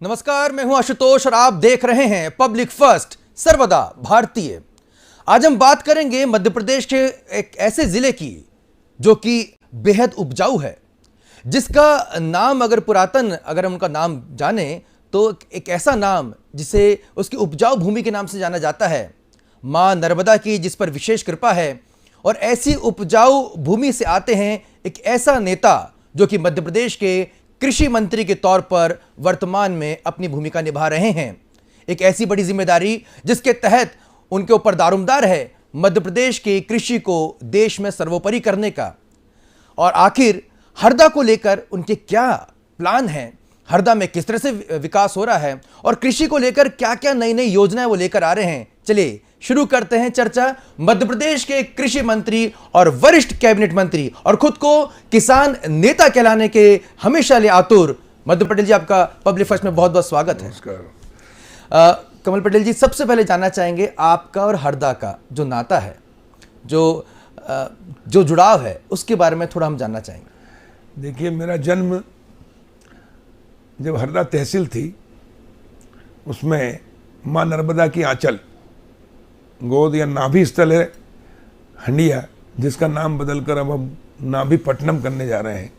नमस्कार, मैं हूं आशुतोष और आप देख रहे हैं पब्लिक फर्स्ट सर्वदा भारतीय। आज हम बात करेंगे मध्य प्रदेश के एक ऐसे जिले की जो कि बेहद उपजाऊ है, जिसका नाम अगर हम उनका नाम जाने तो एक ऐसा नाम जिसे उसकी उपजाऊ भूमि के नाम से जाना जाता है, मां नर्मदा की जिस पर विशेष कृपा है। और ऐसी उपजाऊ भूमि से आते हैं एक ऐसा नेता जो कि मध्य प्रदेश के कृषि मंत्री के तौर पर वर्तमान में अपनी भूमिका निभा रहे हैं। एक ऐसी बड़ी जिम्मेदारी जिसके तहत उनके ऊपर दारोमदार है मध्य प्रदेश के कृषि को देश में सर्वोपरि करने का। और आखिर हरदा को लेकर उनके क्या प्लान हैं, हरदा में किस तरह से विकास हो रहा है और कृषि को लेकर क्या क्या नई नई योजनाएं वो लेकर आ रहे हैं। चलिए शुरू करते हैं चर्चा मध्य प्रदेश के कृषि मंत्री और वरिष्ठ कैबिनेट मंत्री और खुद को किसान नेता कहलाने के हमेशा लिए आतुर मध्य पटेल जी, आपका पब्लिक फर्स्ट में बहुत बहुत स्वागत है। नमस्कार। कमल पटेल जी, सबसे पहले जानना चाहेंगे आपका और हरदा का जो नाता है, जो जुड़ाव है, उसके बारे में थोड़ा हम जानना चाहेंगे। देखिए, मेरा जन्म जब हरदा तहसील थी उसमें मां नर्मदा की आंचल गोद या नाभि स्थल है हंडिया, जिसका नाम बदलकर अब हम नाभि पट्टनम करने जा रहे हैं।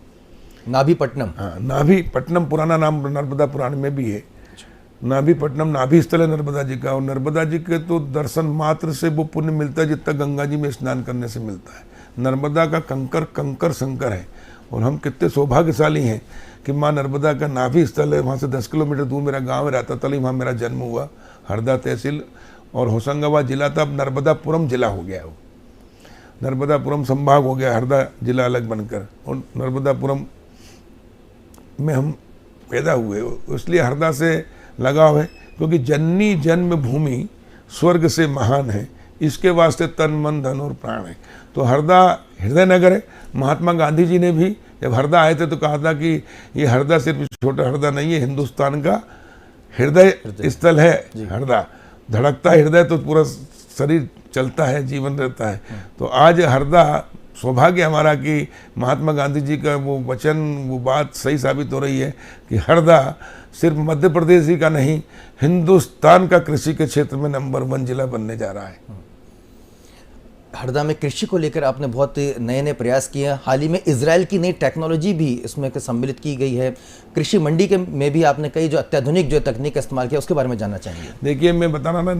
नाभि पट्टनम? हाँ, नाभि पट्टनम पुराना नाम नर्मदा पुराण में भी है। नाभि पट्टनम नाभि स्थल है नर्मदा जी का, और नर्मदा जी के तो दर्शन मात्र से वो पुण्य मिलता है जितना गंगा जी में स्नान करने से मिलता है। नर्मदा का कंकर कंकर शंकर है और हम कितने सौभाग्यशाली हैं कि माँ नर्मदा का नाभि स्थल है। वहाँ से 10 किलोमीटर दूर मेरा गाँव है रातातली, वहाँ मेरा जन्म हुआ। हरदा तहसील और होशंगाबाद जिला था, अब नर्मदापुरम जिला हो गया, वो नर्मदापुरम संभाग हो गया, हरदा जिला अलग बनकर। और नर्मदापुरम में हम पैदा हुए, इसलिए हरदा से लगाव है, क्योंकि जननी जन्म भूमि स्वर्ग से महान है, इसके वास्ते तन मन धन और प्राण है। तो हरदा हृदय नगर है। महात्मा गांधी जी ने भी जब हरदा आए थे तो कहा था कि ये हरदा सिर्फ छोटा हरदा नहीं है, हिंदुस्तान का हृदय स्थल है हरदा। धड़कता हृदय तो पूरा शरीर चलता है, जीवन रहता है। तो आज हरदा सौभाग्य हमारा कि महात्मा गांधी जी का वो वचन, वो बात सही साबित हो रही है कि हरदा सिर्फ मध्य प्रदेश ही का नहीं, हिंदुस्तान का कृषि के क्षेत्र में नंबर 1 जिला बनने जा रहा है। हरदा में कृषि को लेकर आपने बहुत नए नए प्रयास किए हैं। हाल ही में इजराइल की नई टेक्नोलॉजी भी इसमें सम्मिलित की गई है। कृषि मंडी के में भी आपने कई जो अत्याधुनिक जो तकनीक का इस्तेमाल किया, उसके बारे में जानना चाहेंगे। देखिए, मैं बता रहा ना,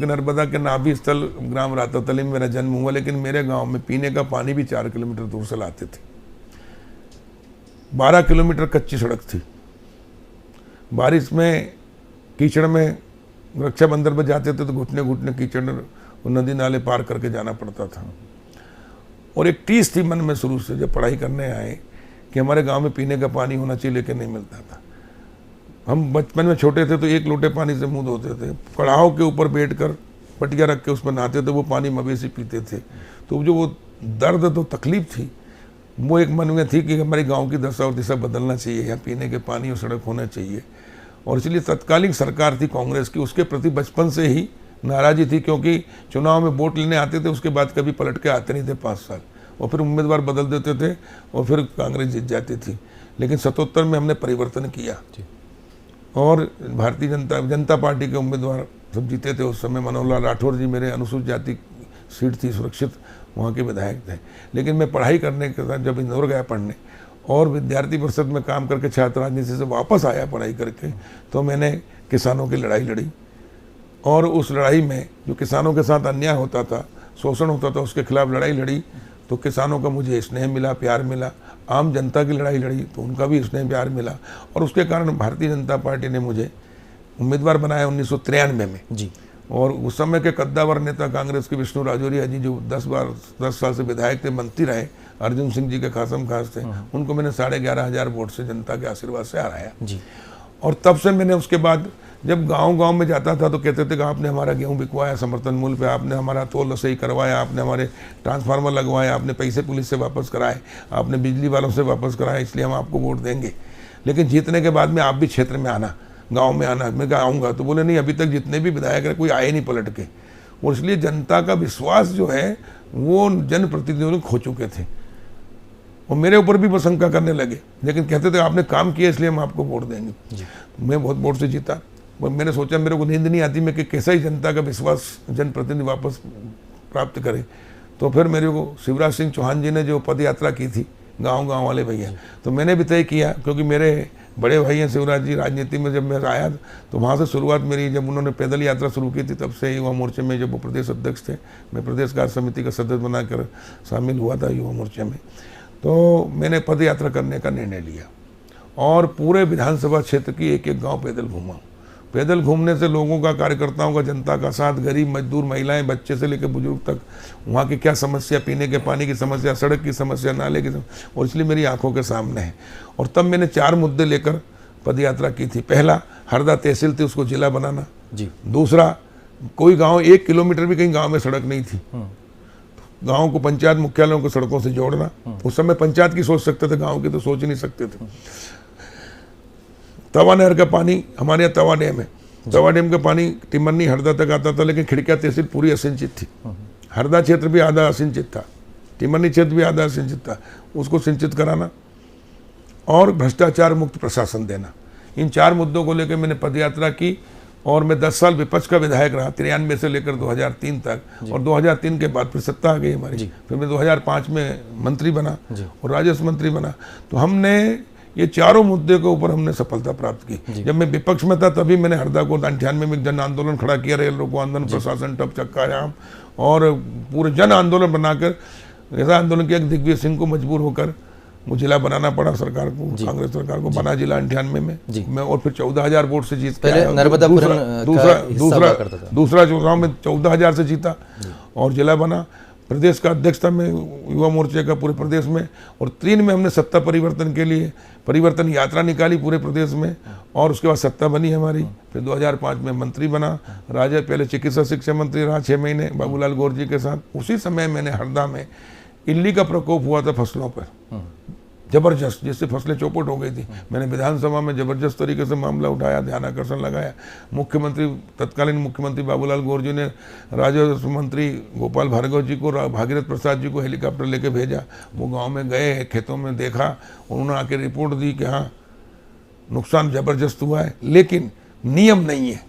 नर्मदा के नाभि स्थल ग्राम रातातली में मेरा जन्म हुआ, लेकिन मेरे गाँव में पीने का पानी भी 4 किलोमीटर दूर से लाते थे। 12 किलोमीटर कच्ची सड़क थी। बारिश में कीचड़ में रक्षाबंधन पर जाते थे तो घुटने घुटने कीचड़ और नदी नाले पार करके जाना पड़ता था। और एक टीस थी मन में शुरू से, जब पढ़ाई करने आए, कि हमारे गांव में पीने का पानी होना चाहिए, लेकिन नहीं मिलता था। हम बचपन में छोटे थे तो 1 लोटे पानी से मुंह धोते थे, कड़ाहों के ऊपर बैठकर पटिया रख के उसमें नहाते थे, वो पानी मवेशी पीते थे। तो जो वो दर्द तो तकलीफ थी, वो एक मन में थी कि हमारे गाँव की दशा और दिशा बदलना चाहिए, यहाँ पीने के पानी और सड़क होना चाहिए। और इसलिए तत्कालीन सरकार थी कांग्रेस की, उसके प्रति बचपन से ही नाराजी थी, क्योंकि चुनाव में वोट लेने आते थे, उसके बाद कभी पलट के आते नहीं थे 5 साल, और फिर उम्मीदवार बदल देते थे और फिर कांग्रेस जीत जाती थी। लेकिन 77 में हमने परिवर्तन किया और भारतीय जनता पार्टी के उम्मीदवार सब जीते थे। उस समय मनोहर लाल राठौर जी, मेरे अनुसूचित जाति सीट थी सुरक्षित, वहाँ के विधायक थे। लेकिन मैं पढ़ाई करने के साथ जब इंदौर गया पढ़ने और विद्यार्थी परिषद में काम करके छात्र राजनीति से वापस आया पढ़ाई करके, तो मैंने किसानों की लड़ाई लड़ी। और उस लड़ाई में जो किसानों के साथ अन्याय होता था, शोषण होता था, उसके खिलाफ लड़ाई लड़ी तो किसानों का मुझे स्नेह मिला, प्यार मिला। आम जनता की लड़ाई लड़ी तो उनका भी स्नेह प्यार मिला, और उसके कारण भारतीय जनता पार्टी ने मुझे उम्मीदवार बनाया 1993 में जी। और उस समय के कद्दावर नेता कांग्रेस के विष्णु राजौरिया जी, जो 10 साल से विधायक थे, मंत्री रहे, अर्जुन सिंह जी के खासम खास थे, उनको मैंने 11,500 वोट से जनता के आशीर्वाद से हराया जी। और तब से मैंने, उसके बाद जब गांव-गांव में जाता था तो कहते थे कि आपने हमारा गेहूं बिकवाया समर्थन मूल्य पे, आपने हमारा तोल सही करवाया, आपने हमारे ट्रांसफार्मर लगवाया, आपने पैसे पुलिस से वापस कराए, आपने बिजली वालों से वापस कराए, इसलिए हम आपको वोट देंगे। लेकिन जीतने के बाद में आप भी क्षेत्र में आना, गाँव में आना। मैं कहा आऊँगा, तो बोले नहीं, अभी तक जितने भी विधायक है कोई आए नहीं पलट के। और इसलिए जनता का विश्वास जो है वो जनप्रतिनिधियों ने खो चुके थे। और मेरे ऊपर भी वो शंका करने लगे, लेकिन कहते थे आपने काम किया इसलिए हम आपको वोट देंगे। मैं बहुत वोट से जीता। मैंने सोचा मेरे को नींद नहीं आती मैं कि कैसा ही जनता का विश्वास जनप्रतिनिधि वापस प्राप्त करे। तो फिर मेरे को शिवराज सिंह चौहान जी ने जो पद यात्रा की थी गांव वाले भैया, तो मैंने भी तय किया, क्योंकि मेरे बड़े भाई हैं शिवराज जी, राजनीति में जब मैं आया तो वहाँ से शुरुआत मेरी, जब उन्होंने पैदल यात्रा शुरू की थी तब से युवा मोर्चे में जब वो प्रदेश अध्यक्ष थे, मैं प्रदेश कार्य समिति का सदस्य बनाकर शामिल हुआ था युवा मोर्चे में। तो मैंने पद यात्रा करने का निर्णय लिया और पूरे विधानसभा क्षेत्र की एक एक गाँव पैदल घूमा। पैदल घूमने से लोगों का, कार्यकर्ताओं का, जनता का साथ, गरीब मजदूर, महिलाएं, बच्चे से लेकर बुजुर्ग तक, वहाँ की क्या समस्या, पीने के पानी की समस्या, सड़क की समस्या, नाले की समस्या, और इसलिए मेरी आंखों के सामने है। और तब मैंने 4 मुद्दे लेकर पदयात्रा की थी। पहला, हरदा तहसील थी उसको जिला बनाना जी। दूसरा, कोई गाँव 1 किलोमीटर भी कहीं गाँव में सड़क नहीं थी, गाँव को पंचायत मुख्यालयों को सड़कों से जोड़ना। उस समय पंचायत की सोच सकते थे, गाँव की तो सोच ही नहीं सकते थे। तवा नहर का पानी, हमारे यहाँ तवा डैम है, तवा डैम का पानी टिमरनी हरदा तक आता था, लेकिन खिड़किया तहसील पूरी असिंचित थी। हरदा क्षेत्र भी आधा असिंचित था, टिमरनी क्षेत्र भी आधा असिंचित था, उसको सिंचित कराना और भ्रष्टाचार मुक्त प्रशासन देना। इन 4 मुद्दों को लेकर मैंने पदयात्रा की और मैं 10 साल विपक्ष का विधायक रहा, 93 से लेकर 2003 तक, और 2003 के बाद फिर सत्ता आ गई हमारी। फिर मैं 2005 में मंत्री बना और राजस्व मंत्री बना। तो हमने ये 4 मुद्दे के ऊपर हमने सफलता प्राप्त की। जब मैं विपक्ष में था तभी मैंने हरदा को 98 में जन आंदोलन खड़ा किया, रेल रोको आंदोलन, प्रशासन ठप, चक्का जाम, और पूरे जन आंदोलन बनाकर ऐसा आंदोलन किया कि दिग्विजय सिंह को मजबूर होकर वो जिला बनाना पड़ा सरकार को, कांग्रेस सरकार को। बना जिला 98 में मैं, और फिर 14,000 वोट से जीत के आया। दूसरा चुनाव में 14,000 से जीता और जिला बना। प्रदेश का अध्यक्ष था मैं युवा मोर्चे का पूरे प्रदेश में। और 3 में हमने सत्ता परिवर्तन के लिए परिवर्तन यात्रा निकाली पूरे प्रदेश में, और उसके बाद सत्ता बनी हमारी। फिर 2005 में मंत्री बना, राजा पहले चिकित्सा शिक्षा मंत्री रहा 6 महीने बाबूलाल गौर जी के साथ। उसी समय मैंने हरदा में इल्ली का प्रकोप हुआ था फसलों पर, जबरदस्त, जिससे फसलें चौपट हो गई थी। मैंने विधानसभा में जबरदस्त तरीके से मामला उठाया, ध्यान आकर्षण लगाया। मुख्यमंत्री, तत्कालीन मुख्यमंत्री बाबूलाल गौर जी ने राजस्व मंत्री गोपाल भार्गव जी को, भागीरथ प्रसाद जी को हेलीकॉप्टर लेके भेजा। वो गांव में गए, खेतों में देखा, उन्होंने आके रिपोर्ट दी कि हाँ नुकसान जबरदस्त हुआ है, लेकिन नियम नहीं है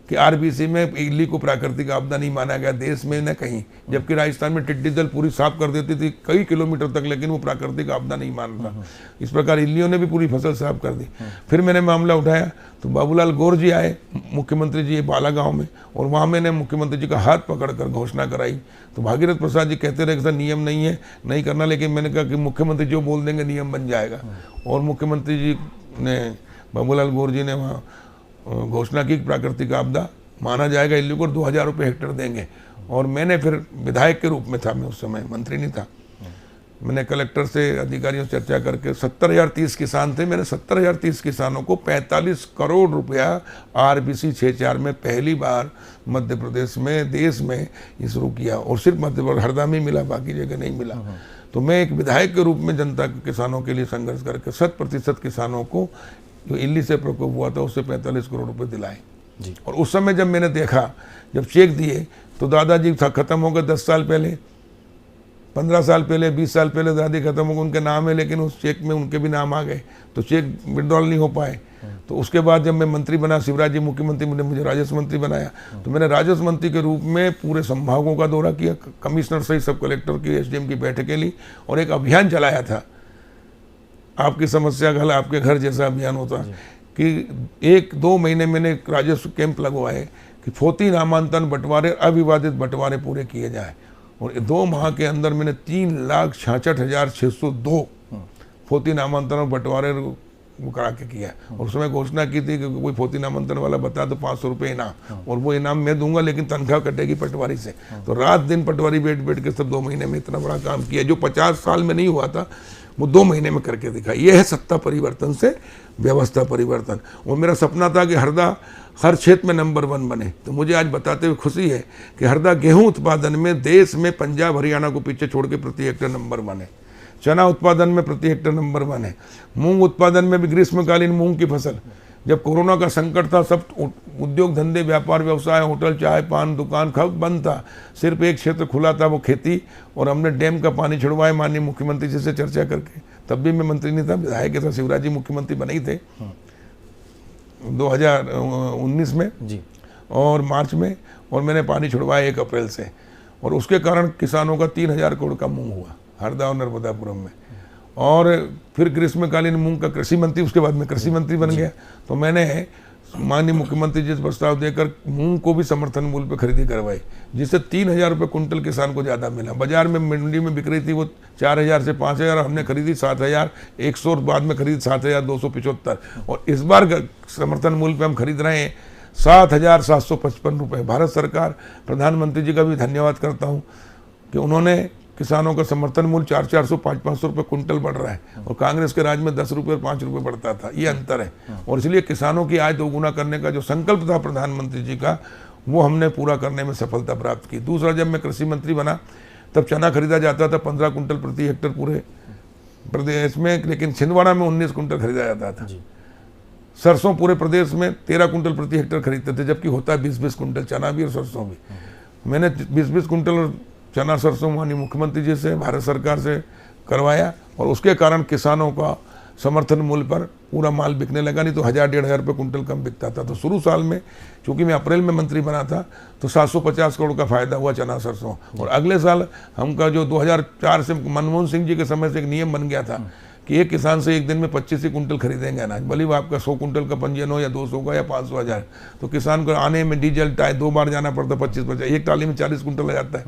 कि आरबीसी में इल्ली को प्राकृतिक आपदा नहीं माना गया देश में न कहीं। जबकि राजस्थान में टिड्डी दल पूरी साफ कर देती थी कई किलोमीटर तक, लेकिन वो प्राकृतिक आपदा नहीं मानता। इस प्रकार इल्लियों ने भी पूरी फसल साफ कर दी। फिर मैंने मामला उठाया तो बाबूलाल गौर जी आए, मुख्यमंत्री जी बाला गाँव में, और वहाँ मैंने मुख्यमंत्री जी का हाथ पकड़कर घोषणा कराई। तो भागीरथ प्रसाद जी कहते रहे कि सर नियम नहीं है, नहीं करना, लेकिन मैंने कहा कि मुख्यमंत्री जो बोल देंगे नियम बन जाएगा। और मुख्यमंत्री जी ने, बाबूलाल गौर जी ने वहाँ घोषणा की प्राकृतिक आपदा माना जाएगा इल्ली को, 2,000 रुपये हेक्टेयर देंगे। और मैंने फिर विधायक के रूप में था, मैं उस समय मंत्री नहीं था। मैंने कलेक्टर से, अधिकारियों से चर्चा करके 70,030 किसान थे, मैंने 70,030 किसानों को 45 करोड़ रुपया आरबीसी 6-4 में पहली बार मध्य प्रदेश में, देश में ये शुरू किया। और सिर्फ मध्य प्रदेश, हरदा में मिला, बाकी जगह नहीं मिला। तो मैं एक विधायक के रूप में जनता के, किसानों के लिए संघर्ष करके 100% किसानों को जो इल्ली से प्रकोप हुआ था उससे 45 करोड़ रुपए दिलाए। और उस समय जब मैंने देखा, जब चेक दिए तो दादाजी खत्म हो गए 10 साल पहले, 15 साल पहले, 20 साल पहले दादी खत्म हो गए, उनके नाम है, लेकिन उस चेक में उनके भी नाम आ गए, तो चेक विड्रॉल नहीं हो पाए। तो उसके बाद जब मैं मंत्री बना, शिवराज जी मुख्यमंत्री ने मुझे राजस्व मंत्री बनाया, तो मैंने राजस्व मंत्री के रूप में पूरे संभागों का दौरा किया, कमिश्नर सहित सब कलेक्टर की, एसडीएम की बैठकें ली, और एक अभियान चलाया था, आपकी समस्या का हल आपके घर जैसा अभियान होता कि 1-2 महीने मैंने राजस्व कैंप लगवाए कि फोती नामांतरण बंटवारे, अविवादित बंटवारे पूरे किए जाए। और 2 माह के अंदर मैंने 3,66,602 फोती नामांतरण बंटवारे करा के किया। और उसमें घोषणा की थी कि कोई फोती नामांतरण वाला बता तो 500 रुपये इनाम, और वो इनाम मैं दूंगा, लेकिन तनख्वाह कटेगी पटवारी से। तो रात दिन पटवारी बैठ के सब 2 महीने में इतना बड़ा काम किया, जो 50 साल में नहीं हुआ था, वो 2 महीने में करके दिखा। ये है सत्ता परिवर्तन से व्यवस्था परिवर्तन। और मेरा सपना था कि हरदा हर क्षेत्र में नंबर 1 बने। तो मुझे आज बताते हुए खुशी है कि हरदा गेहूं उत्पादन में देश में पंजाब हरियाणा को पीछे छोड़ के प्रति हेक्टेयर नंबर 1 है। चना उत्पादन में प्रति हेक्टेयर नंबर 1 है। मूंग उत्पादन में भी, ग्रीष्मकालीन मूंग की फसल जब कोरोना का संकट था, सब उद्योग धंधे, व्यापार व्यवसाय, होटल, चाय पान दुकान सब बंद था। सिर्फ एक क्षेत्र खुला था, वो खेती, और हमने डैम का पानी छिड़वाया माननीय मुख्यमंत्री जी से चर्चा करके। तब भी मैं मंत्री नहीं था, विधायक था, शिवराज जी मुख्यमंत्री बने ही थे 2019 में जी। और मार्च में, और मैंने पानी छुड़वाया 1 अप्रैल से, और उसके कारण किसानों का 3000 करोड़ का मूंग हुआ हरदा और नर्मदापुरम में। और फिर ग्रीष्मकालीन मूंग का कृषि मंत्री, उसके बाद में कृषि मंत्री बन गया, तो मैंने माननीय मुख्यमंत्री जी से प्रस्ताव देकर मूंग को भी समर्थन मूल्य पर खरीदी करवाई, जिससे 3000 रुपये कुंटल किसान को ज़्यादा मिला। बाजार में मंडी में बिक रही थी वो 4000 से 5000, हमने खरीदी 7100, और बाद में खरीदी 7275, और इस बार समर्थन मूल्य पर हम खरीद रहे हैं 7755 रुपये। भारत सरकार, प्रधानमंत्री जी का भी धन्यवाद करता हूँ कि उन्होंने किसानों का समर्थन मूल्य 400 500 रुपये कुंटल बढ़ रहा है, और कांग्रेस के राज में 10 रुपये और 5 रुपये बढ़ता था, ये अंतर है। और इसलिए किसानों की आय दोगुना करने का जो संकल्प था प्रधानमंत्री जी का, वो हमने पूरा करने में सफलता प्राप्त की। दूसरा, जब मैं कृषि मंत्री बना तब चना खरीदा जाता था 15 कुंटल प्रति हेक्टेयर पूरे प्रदेश में, लेकिन छिंदवाड़ा में 19 कुंटल खरीदा जाता था। सरसों पूरे प्रदेश में 13 कुंटल प्रति हेक्टेयर खरीदते थे, जबकि होता है 20-20 कुंटल चना भी और सरसों भी। मैंने 20-20 कुंटल चना सरसों माननीय मुख्यमंत्री जी से, भारत सरकार से करवाया, और उसके कारण किसानों का समर्थन मूल्य पर पूरा माल बिकने लगा, नहीं तो 1000-1500 रुपये कुंटल कम बिकता था। तो शुरू साल में, चूंकि मैं अप्रैल में मंत्री बना था, तो 750 करोड़ का फायदा हुआ चना सरसों। और अगले साल हमका जो 2004 से मनमोहन सिंह जी के समय से एक नियम बन गया था कि एक किसान से एक दिन में 25 ही कुंटल खरीदेंगे अनाज, भले वो आपका 100 कुंटल का पंजीयन हो या 200 का या 500 1000। तो किसान को आने में डीजल टायर 2 बार जाना पड़ता, 25-50, एक टाली में 40 कुंटल आ जाता है,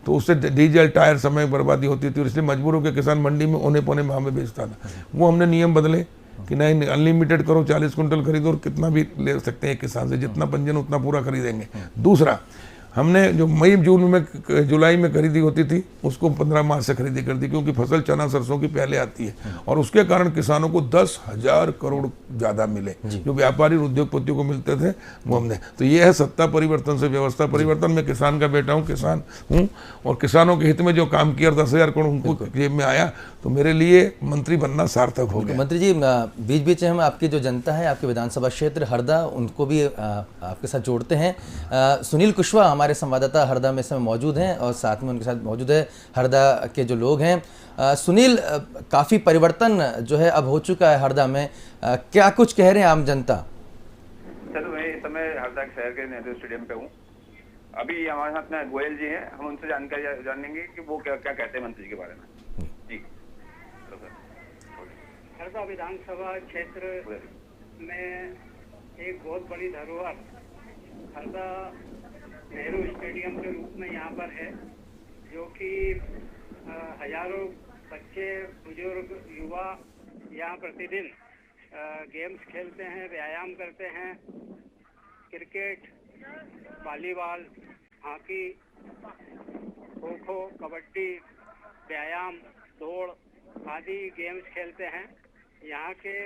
तो उससे डीजल टायर समय बर्बादी होती थी, और इसलिए मजबूर होकर किसान मंडी में औने पौने भाव में बेचता था। वो हमने नियम बदले कि नहीं, अनलिमिटेड करो, 40 कुंटल खरीदो और कितना भी ले सकते हैं किसान से, जितना पंजीयन उतना पूरा खरीदेंगे। दूसरा, हमने जो मई जून में जुलाई में खरीदी होती थी, उसको 15 मार्च से खरीदी कर दी, क्योंकि फसल चना सरसों की पहले आती है, और उसके कारण किसानों को 10,000 करोड़ ज़्यादा मिले, जो व्यापारी उद्योगपतियों को मिलते थे वो हमने। तो ये है सत्ता परिवर्तन से व्यवस्था परिवर्तन। मैं किसान का बेटा हूँ, किसान हूँ, और किसानों के हित में जो काम किया 10,000 करोड़ उनको जेब में आया, तो मेरे लिए मंत्री बनना सार्थक हो गया। मंत्री जी, बीच बीच में हम आपकी जो जनता है, आपके विधानसभा क्षेत्र हरदा, उनको भी आपके साथ जोड़ते हैं। सुनील कुशवाहा हमारे संवाददाता हरदा में इस समय मौजूद हैं, और साथ में उनके साथ मौजूद है हरदा के जो लोग हैं। सुनील, काफ़ी परिवर्तन जो है अब हो चुका है हरदा में, क्या कुछ कह रहे हैं आम जनता? सर, मैं इस समय हरदा शहर के नेहरू स्टेडियम पे हूँ। अभी हमारे साथ में गोयल जी हैं, हम उनसे जानकारी जानेंगे कि वो क्या क्या कहते हैं मंत्री के बारे में। जी हरदा विधानसभा क्षेत्र में एक बहुत बड़ी धरोहर हरदा नेहरू स्टेडियम के रूप में यहाँ पर है, जो कि हजारों बच्चे, बुजुर्ग, युवा यहाँ प्रतिदिन गेम्स खेलते हैं, व्यायाम करते हैं। Cricket, volleyball, hockey, kho-kho, kabaddi, व्यायाम, दौड़ आदि गेम्स खेलते हैं। यहाँ के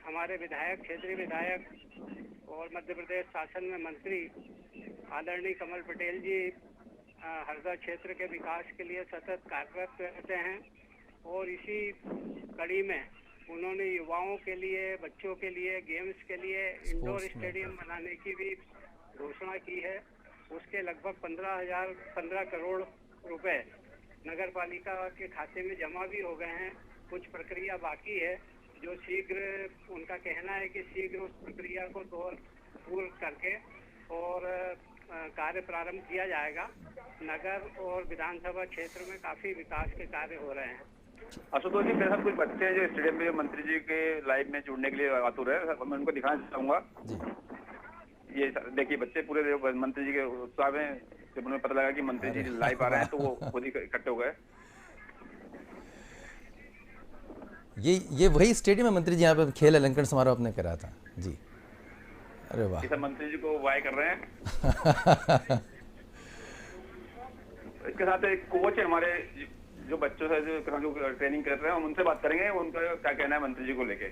हमारे विधायक, क्षेत्रीय विधायक और मध्य प्रदेश शासन में मंत्री आदरणीय कमल पटेल जी हरदा क्षेत्र के विकास के लिए सतत कार्यरत रहते हैं, और इसी कड़ी में उन्होंने युवाओं के लिए, बच्चों के लिए, गेम्स के लिए इंडोर स्टेडियम बनाने की भी घोषणा की है। उसके लगभग 15 करोड़ रुपए नगर पालिका के खाते में जमा भी हो गए हैं। कुछ प्रक्रिया बाकी है, जो शीघ्र, उनका कहना है कि शीघ्र उस प्रक्रिया को पूर्ण करके और कार्य प्रारंभ किया जाएगा। नगर और विधानसभा क्षेत्र में काफी विकास के कार्य हो रहे हैं। आशुतोष जी, मेरे साथ कुछ बच्चे हैं जो स्टेडियम में मंत्री जी के लाइव में जुड़ने के लिए आतुर है, मैं उनको दिखाना चाहूंगा। ये देखिए, बच्चे पूरे मंत्री जी के उत्साह में, जब उन्हें पता लगा कि मंत्री जी लाइव आ रहे हैं तो वो खुद ही इकट्ठे हो गए। ये वही स्टेडियम है मंत्री जी, यहाँ पे खेल अलंकरण समारोह आपने करा था जी। अरे वाह, सब मंत्री जी को वाय कर रहे हैं। इसके साथ एक कोच है हमारे, जो बच्चों से जो ट्रेनिंग कर रहे हैं, हम उनसे बात करेंगे, उनका क्या कहना है मंत्री जी को लेके।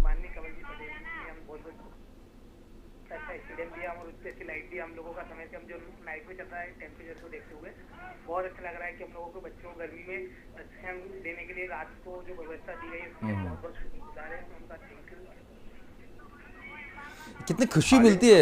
माननीय कमल जी पटेल जी, हम बहुत अच्छा स्टेडियम भी है और उससे अच्छी लाइट भी हम लोगों का समय से हम जो नाइट में चल रहा है टेम्परेचर को देखते हुए बहुत अच्छा लग रहा है कि हम लोगों को बच्चों को गर्मी में अच्छा देने के लिए रात को जो व्यवस्था दी गई है उसके लिए बहुत बहुत शुक्रगुजार है उनका। Thank you. कितनी खुशी मिलती है।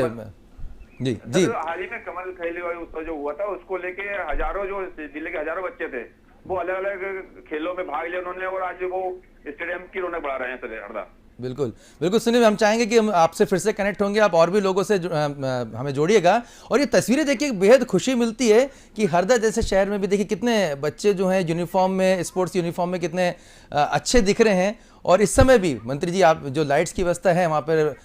जी जी हाल ही में कमल खेल उत्सव जो हुआ था उसको लेके हजारों जो जिले के हजारों बच्चे थे वो अलग अलग खेलों में भाग लिया उन्होंने और आज वो स्टेडियम की रौनक बढ़ा रहे हैं सर हरदा। बिल्कुल बिल्कुल सुनील, हम चाहेंगे कि हम आपसे फिर से कनेक्ट होंगे, आप और भी लोगों से हमें जोड़िएगा। और ये तस्वीरें देखिए बेहद खुशी मिलती है कि हरदा जैसे शहर में भी देखिए कितने बच्चे जो हैं यूनिफॉर्म में, स्पोर्ट्स यूनिफॉर्म में कितने अच्छे दिख रहे हैं। और इस समय भी मंत्री जी आप जो लाइट्स की व्यवस्था है वहाँ पर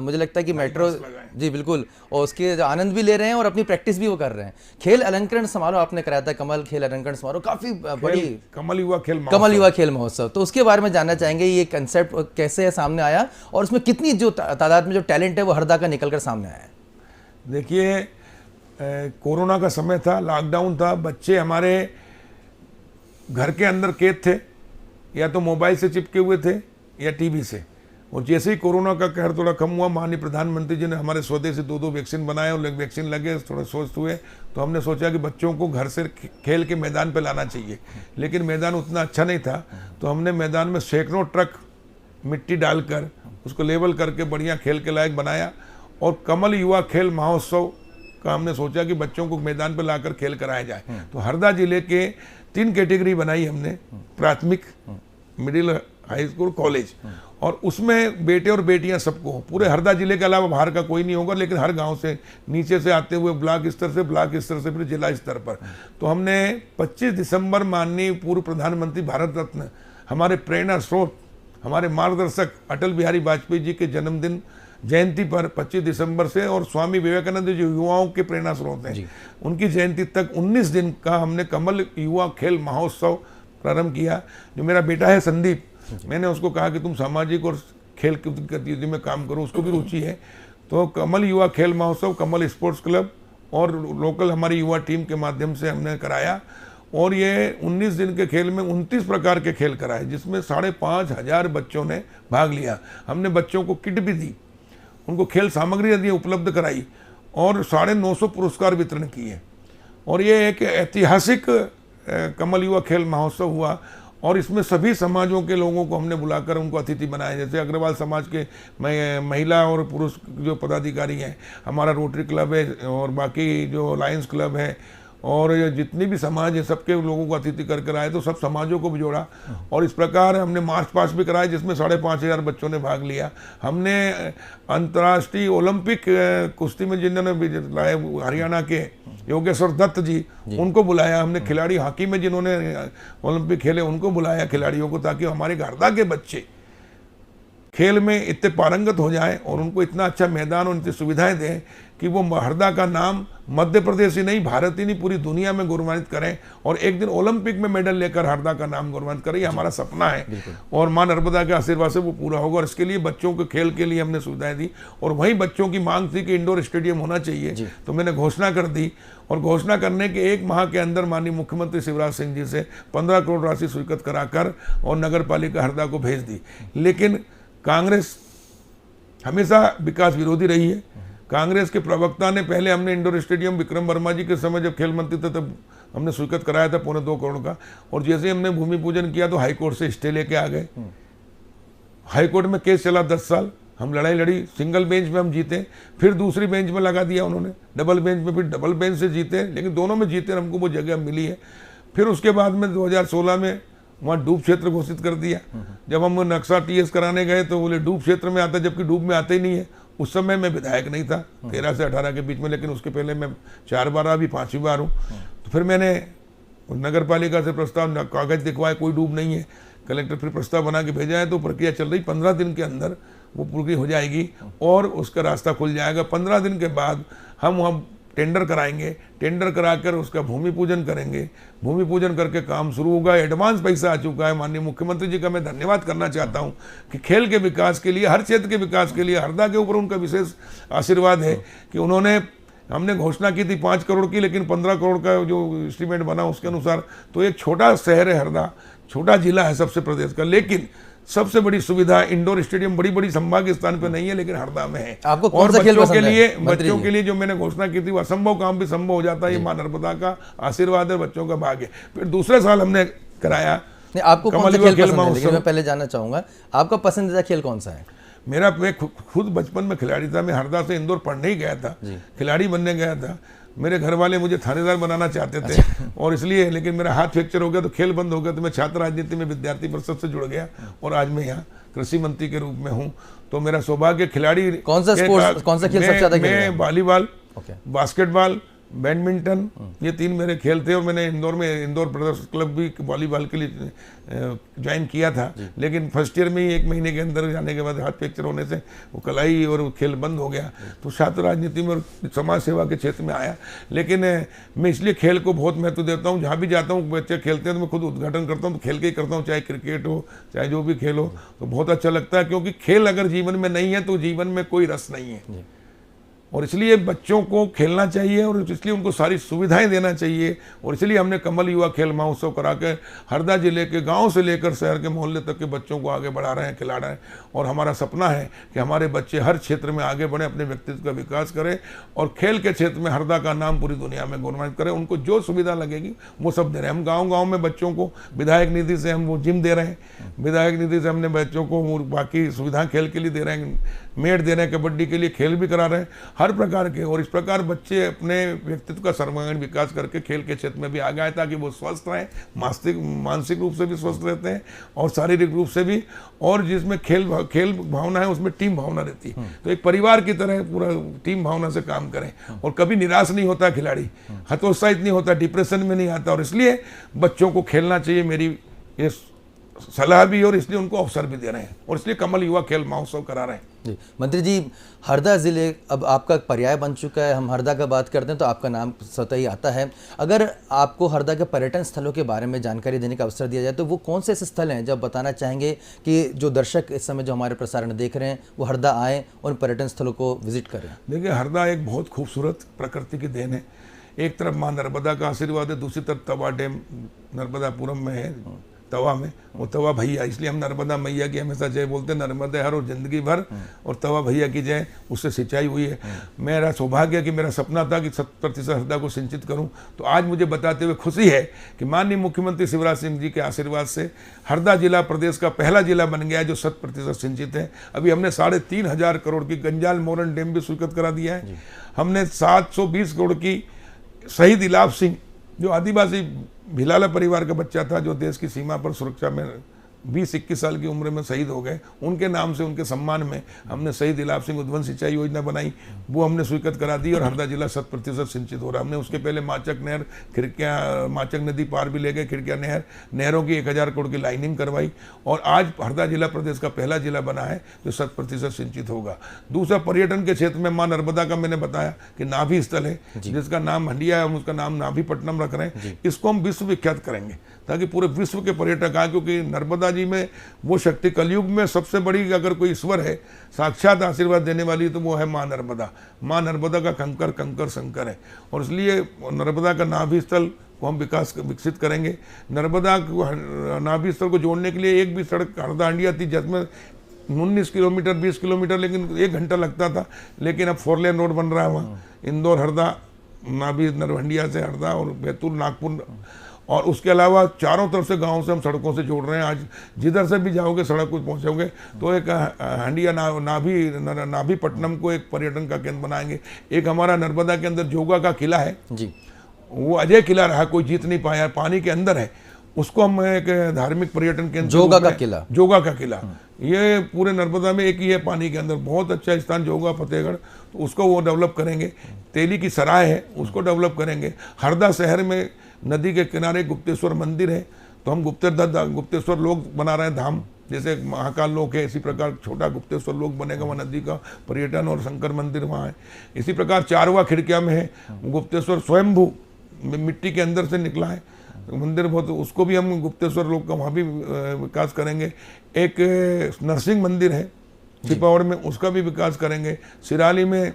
मुझे लगता है कि मेट्रो जी बिल्कुल, और उसके आनंद भी ले रहे हैं और अपनी प्रैक्टिस भी वो कर रहे हैं। खेल अलंकरण समारोह आपने कराया था, कमल खेल अलंकरण समारोह, काफ़ी बड़ी कमल युवा खेल महोत्सव, तो उसके बारे में जानना चाहेंगे ये कंसेप्ट कैसे सामने आया और उसमें कितनी जो तादाद में जो टैलेंट है वो हरदा का निकल कर सामने आया है। देखिए कोरोना का समय था, लॉकडाउन था, बच्चे हमारे घर के अंदर कैद थे, या तो मोबाइल से चिपके हुए थे या टीवी से। और जैसे ही कोरोना का कहर थोड़ा कम हुआ, माननीय प्रधानमंत्री जी ने हमारे सौदे से 2 वैक्सीन बनाए और वैक्सीन लगे, थोड़ा स्वस्थ हुए, तो हमने सोचा कि बच्चों को घर से खेल के मैदान पे लाना चाहिए। लेकिन मैदान उतना अच्छा नहीं था, तो हमने मैदान में सैकड़ों ट्रक मिट्टी डालकर उसको लेवल करके बढ़िया खेल के लायक बनाया। और कमल युवा खेल महोत्सव का हमने सोचा कि बच्चों को मैदान पर लाकर खेल कराया जाए। तो हरदा जिले के 3 कैटेगरी बनाई हमने, प्राथमिक, मिडिल, हाई स्कूल, कॉलेज, और उसमें बेटे और बेटियां सबको, पूरे हरदा जिले के अलावा बाहर का कोई नहीं होगा, लेकिन हर गांव से नीचे से आते हुए ब्लॉक स्तर से फिर जिला स्तर पर। तो हमने 25 दिसंबर माननीय पूर्व प्रधानमंत्री भारत रत्न, हमारे प्रेरणा स्रोत, हमारे मार्गदर्शक अटल बिहारी वाजपेयी जी के जन्मदिन जयंती पर 25 दिसंबर से, और स्वामी विवेकानंद जो युवाओं के प्रेरणा स्रोत हैं उनकी जयंती तक 19 दिन का हमने कमल युवा खेल महोत्सव प्रारंभ किया। जो मेरा बेटा है संदीप, मैंने उसको कहा कि तुम सामाजिक और खेल की गतिविधि में काम करो, उसको भी रुचि है। तो कमल युवा खेल महोत्सव कमल स्पोर्ट्स क्लब और लोकल हमारी युवा टीम के माध्यम से हमने कराया। और ये 19 दिन के खेल में 29 प्रकार के खेल कराए, जिसमें 5,500 बच्चों ने भाग लिया। हमने बच्चों को किट भी दी, उनको खेल सामग्री दी, उपलब्ध कराई, और 950 पुरस्कार वितरण किए। और ये एक ऐतिहासिक कमल युवा खेल महोत्सव हुआ। और इसमें सभी समाजों के लोगों को हमने बुलाकर उनको अतिथि बनाया, जैसे अग्रवाल समाज के महिला और पुरुष जो पदाधिकारी हैं, हमारा रोटरी क्लब है, और बाकी जो लायंस क्लब है, और जितनी भी समाज है सबके लोगों को अतिथि कर आए, तो सब समाजों को भी जोड़ा। और इस प्रकार हमने मार्च पास्ट भी कराए, जिसमें 5,500 बच्चों ने भाग लिया। हमने अंतर्राष्ट्रीय ओलंपिक कुश्ती में जिन्होंने लाए हरियाणा के योगेश्वर दत्त जी, उनको बुलाया। हमने खिलाड़ी हॉकी में जिन्होंने ओलंपिक खेले उनको बुलाया खिलाड़ियों को, ताकि हमारे हरदा के बच्चे खेल में इतने पारंगत हो जाएं और उनको इतना अच्छा मैदान और इतनी सुविधाएं दें कि वो हरदा का नाम मध्य प्रदेश ही नहीं, भारत ही नहीं, पूरी दुनिया में गौरवान्वित करें, और एक दिन ओलंपिक में मेडल लेकर हरदा का नाम गौरवान्वित करें। ये हमारा सपना है, और मां नर्मदा के आशीर्वाद से वो पूरा होगा। और इसके लिए बच्चों के खेल के लिए हमने सुविधाएं दी। और वहीं बच्चों की मांग थी कि इंडोर स्टेडियम होना चाहिए, तो मैंने घोषणा कर दी। और घोषणा करने के 1 माह के अंदर माननीय मुख्यमंत्री शिवराज सिंह जी से 15 करोड़ राशि स्वीकृत कराकर और नगर पालिका हरदा को भेज दी। लेकिन कांग्रेस हमेशा विकास विरोधी रही है। कांग्रेस के प्रवक्ता ने पहले, हमने इंडोर स्टेडियम विक्रम वर्मा जी के समय जब खेल मंत्री थे तब हमने स्वीकृत कराया था 2.25 करोड़ का, और जैसे ही हमने भूमि पूजन किया तो हाईकोर्ट से स्टे लेके आ गए। हाईकोर्ट में केस चला 10 साल, हम लड़ाई लड़ी, सिंगल बेंच में हम जीते, फिर दूसरी बेंच में लगा दिया उन्होंने, डबल बेंच में, फिर डबल बेंच से जीते, लेकिन दोनों में जीते, हमको वो जगह मिली है। फिर उसके बाद में 2016 में वहाँ डूब क्षेत्र घोषित कर दिया। जब हम नक्शा TS कराने गए तो बोले डूब क्षेत्र में आता है, जबकि डूब में आते ही नहीं है। उस समय मैं विधायक नहीं था, 13 से 18 के बीच में, लेकिन उसके पहले मैं 4 बार, अभी 5वीं बार हूँ। तो फिर मैंने नगर पालिका से प्रस्ताव, कागज दिखवाए, कोई डूब नहीं है। कलेक्टर फिर प्रस्ताव बना के भेजा है, तो प्रक्रिया चल रही, 15 दिन के अंदर वो पूरी हो जाएगी और उसका रास्ता खुल जाएगा। 15 दिन के बाद हम टेंडर कराएंगे, टेंडर कराकर उसका भूमि पूजन करेंगे, भूमि पूजन करके काम शुरू होगा। एडवांस पैसा आ चुका है। माननीय मुख्यमंत्री जी का मैं धन्यवाद करना चाहता हूं कि खेल के विकास के लिए, हर क्षेत्र के विकास के लिए हरदा के ऊपर उनका विशेष आशीर्वाद है कि उन्होंने, हमने घोषणा की थी 5 करोड़ की, लेकिन 15 करोड़ का जो एस्टीमेट बना उसके अनुसार, तो एक छोटा शहर है हरदा, छोटा जिला है सबसे प्रदेश का, लेकिन सबसे बड़ी सुविधा इंडोर स्टेडियम बड़ी बड़ी संभाग स्थान पे नहीं है, लेकिन हरदा में है। आपको कौन और सा खेल बच्चों के पसंद है, लिए मंत्री बच्चों जी? के लिए जो मैंने घोषणा की थी वो असंभव काम भी संभव हो जाता है, ये मां नर्मदा का आशीर्वाद है, बच्चों का भाग्य। फिर दूसरे साल हमने कराया नहीं, आपको कौन सा कमल युवा खेल खेल पसंद है, लेकिन महोत्सव। मैं पहले जानना चाहूंगा आपका पसंदीदा खेल कौन सा है? मैं खुद बचपन में खिलाड़ी था। मैं हरदा से इंदौर पढ़ने ही गया था, खिलाड़ी बनने गया था। मेरे घर वाले मुझे थानेदार बनाना चाहते थे और इसलिए, लेकिन मेरा हाथ फ्रैक्चर हो गया तो खेल बंद हो गया। तो मैं छात्र राजनीति में विद्यार्थी परिषद से जुड़ गया और आज मैं यहाँ कृषि मंत्री के रूप में हूँ। तो मेरा सौभाग्य खिलाड़ी कौन सा स्पोर्ट्स, कौन सा खेल सबसे ज्यादा खेल रहे हैं? मैं वॉलीबॉल, ओके। बास्केटबॉल, बैडमिंटन, ये 3 मेरे खेल थे। और मैंने इंदौर में इंदौर ब्रदर्स क्लब भी वॉलीबॉल के लिए ज्वाइन किया था, लेकिन फर्स्ट ईयर में ही 1 महीने के अंदर जाने के बाद हाथ फ्रैक्चर होने से वो कलाई और वो खेल बंद हो गया। तो छात्र राजनीति में और समाज सेवा के क्षेत्र में आया। लेकिन मैं इसलिए खेल को बहुत महत्व देता हूँ। जहाँ भी जाता हूँ बच्चे खेलते हैं तो मैं खुद उद्घाटन करता हूँ, तो खेल के ही करता हूँ, चाहे क्रिकेट हो चाहे जो भी खेल हो। तो बहुत अच्छा लगता है, क्योंकि खेल अगर जीवन में नहीं है तो जीवन में कोई रस नहीं है। और इसलिए बच्चों को खेलना चाहिए और इसलिए उनको सारी सुविधाएं देना चाहिए। और इसलिए हमने कमल युवा खेल महोत्सव करा के हरदा जिले के गांव से लेकर शहर के मोहल्ले तक के बच्चों को आगे बढ़ा रहे हैं, खिला रहे हैं। और हमारा सपना है कि हमारे बच्चे हर क्षेत्र में आगे बढ़े, अपने व्यक्तित्व का विकास करें और खेल के क्षेत्र में हरदा का नाम पूरी दुनिया में गौरवान्वित करें। उनको जो सुविधा लगेगी वो सब दे रहे हैं। हम गाँव में बच्चों को विधायक निधि से हम वो जिम दे रहे हैं, विधायक निधि से हमने बच्चों को बाकी सुविधाएं खेल के लिए दे रहे हैं, मेट दे रहे हैं, कबड्डी के लिए खेल भी करा रहे हैं, हर प्रकार के। और इस प्रकार बच्चे अपने व्यक्तित्व का सर्वांगीण विकास करके खेल के क्षेत्र में भी आगे आए, ताकि वो स्वस्थ रहें, मानसिक रूप से भी स्वस्थ रहते हैं और शारीरिक रूप से भी। और जिसमें खेल भावना है उसमें टीम भावना रहती है। तो एक परिवार की तरह पूरा टीम भावना से काम करें और कभी निराश नहीं होता खिलाड़ी, हतोत्साहित नहीं होता, डिप्रेशन में नहीं आता। और इसलिए बच्चों को खेलना चाहिए, मेरी ये सलाह भी, और इसलिए उनको अवसर भी दे रहे हैं और इसलिए कमल युवा खेल महोत्सव करा रहे हैं। जी मंत्री जी, हरदा ज़िले अब आपका पर्याय बन चुका है। हम हरदा का बात करते हैं तो आपका नाम स्वतः ही आता है। अगर आपको हरदा के पर्यटन स्थलों के बारे में जानकारी देने का अवसर दिया जाए तो वो कौन से ऐसे स्थल हैं जो आप बताना चाहेंगे कि जो दर्शक इस समय जो हमारे प्रसारण देख रहे हैं वो हरदा आएँ और पर्यटन स्थलों को विजिट करें? देखिए, हरदा एक बहुत खूबसूरत प्रकृति की देन है। एक तरफ माँ नर्मदा का आशीर्वाद है, दूसरी तरफ तवा डैम नर्मदापुरम में है, तवा में। वो तवा भैया, इसलिए हम नर्मदा मैया की हमेशा जय बोलते हैं, नर्मदे हर और जिंदगी भर, और तवा भैया की जय, उससे सिंचाई हुई है। मेरा सौभाग्य है कि मेरा सपना था कि 100% हरदा को सिंचित करूं। तो आज मुझे बताते हुए खुशी है कि माननीय मुख्यमंत्री शिवराज सिंह जी के आशीर्वाद से हरदा जिला प्रदेश का पहला जिला बन गया है जो 100% सिंचित है। अभी हमने 3,500 करोड़ की गंजाल मोरन डैम भी स्वीकृत करा दिया है। हमने 720 करोड़ की शहीद इलाफ सिंह, जो आदिवासी भिलाला परिवार का बच्चा था, जो देश की सीमा पर सुरक्षा में 20-21 साल की उम्र में शहीद हो गए, उनके नाम से, उनके सम्मान में हमने शहीद इलाफ सिंह उद्वन सिंचाई योजना बनाई, वो हमने स्वीकृत करा दी और हरदा जिला 100% सिंचित हो रहा। हमने उसके पहले माचक नहर, खिड़कियाँ, माचक नदी पार भी ले गए, खिड़कियाँ नहरों की 1000 करोड़ की लाइनिंग करवाई और आज हरदा जिला प्रदेश का पहला जिला बना है जो 100% सिंचित होगा। दूसरा, पर्यटन के क्षेत्र में माँ नर्मदा का मैंने बताया कि नाभि स्थल है जिसका नाम हंडिया है, हम उसका नाम नाभीपट्टनम रख रहे हैं। इसको हम विश्व विख्यात करेंगे ताकि पूरे विश्व के पर्यटक आए, क्योंकि नर्मदा जी में वो शक्ति, कलयुग में सबसे बड़ी अगर कोई ईश्वर है साक्षात आशीर्वाद देने वाली तो वो है माँ नर्मदा। माँ नर्मदा का कंकर कंकर शंकर है और इसलिए नर्मदा का नाभि स्थल को हम विकसित करेंगे। नर्मदा नाभि स्थल को जोड़ने के लिए एक भी सड़क हरदा हंडिया थी जिसमें 19 किलोमीटर 20 किलोमीटर लेकिन 1 घंटा लगता था, लेकिन अब 4 लेन रोड बन रहा है वहाँ, इंदौर हरदा, नाभि नरहंडिया से हरदा और बैतूल नागपुर, और उसके अलावा चारों तरफ से गांव से हम सड़कों से जोड़ रहे हैं। आज जिधर से भी जाओगे सड़क को पहुंचोगे तो एक हंडिया नाभीपट्टनम को एक पर्यटन का केंद्र बनाएंगे। एक हमारा नर्मदा के अंदर जोगा का किला है जी, वो अजय किला रहा, कोई जीत नहीं पाया, पानी के अंदर है, उसको हम एक धार्मिक पर्यटन केंद्र, जोगा का किला ये पूरे नर्मदा में एक ही है, पानी के अंदर, बहुत अच्छा स्थान जोगा फतेहगढ़, तो उसको वो डेवलप करेंगे। तेली की सराय है, उसको डेवलप करेंगे। हरदा शहर में नदी के किनारे गुप्तेश्वर मंदिर है, तो हम गुप्तेश्वर लोक बना रहे हैं धाम, जैसे महाकाल लोक है इसी प्रकार छोटा गुप्तेश्वर लोक बनेगा, वहाँ नदी का पर्यटन और शंकर मंदिर वहाँ है। इसी प्रकार चारवा खिड़किया में है गुप्तेश्वर, स्वयंभू मिट्टी के अंदर से निकला है मंदिर, बहुत, उसको भी हम गुप्तेश्वर लोक का वहाँ भी विकास करेंगे। एक नरसिंह मंदिर है छिपावड़ में, उसका भी विकास करेंगे। सिराली में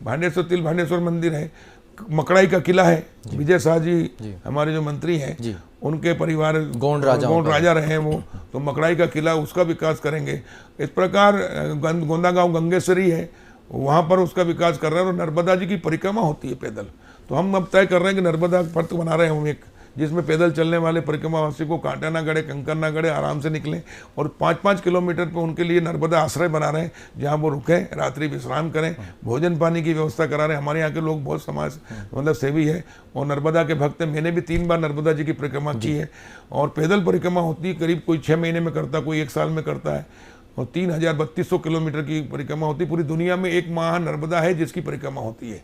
तिल भांडेश्वर मंदिर है। मकड़ाई का किला है, विजय शाह जी हमारे जो मंत्री हैं उनके परिवार गोंड राजा रहे हैं वो, तो तो मकड़ाई का किला उसका विकास करेंगे। इस प्रकार गोंदा गांव गंगेश्वरी है, वहाँ पर उसका विकास कर रहे हैं। और नर्मदा जी की परिक्रमा होती है पैदल, तो हम अब तय कर रहे हैं कि नर्मदा पथ बना रहे हैं हम एक, जिसमें पैदल चलने वाले परिक्रमावासी को कांटा ना गड़े, कंकर ना गड़े, आराम से निकलें। और 5-5 किलोमीटर पर उनके लिए नर्मदा आश्रय बना रहे हैं, जहाँ वो रुकें, रात्रि विश्राम करें, भोजन पानी की व्यवस्था करा रहे हैं। हमारे यहाँ के लोग बहुत समाज मतलब सेवी है और नर्मदा के भक्त हैं। मैंने भी 3 बार नर्मदा जी की परिक्रमा की है। और पैदल परिक्रमा होती है, करीब कोई 6 महीने में करता, कोई 1 साल में करता है। और 3200 किलोमीटर की परिक्रमा होती है। पूरी दुनिया में एक महा नर्मदा है जिसकी परिक्रमा होती है,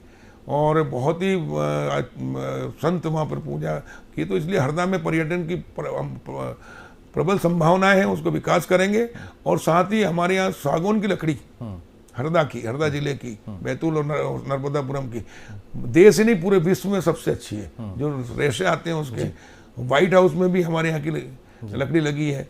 और बहुत ही संत वहाँ पर पूजा की। तो इसलिए हरदा में पर्यटन की प्रबल संभावनाएं हैं, उसको विकास करेंगे। और साथ ही हमारे यहाँ सागौन की लकड़ी हरदा जिले की, बैतूल और नर्मदापुरम की, देश ही नहीं पूरे विश्व में सबसे अच्छी है। जो रेशे आते हैं उसके, व्हाइट हाउस में भी हमारे यहाँ की लकड़ी लगी है।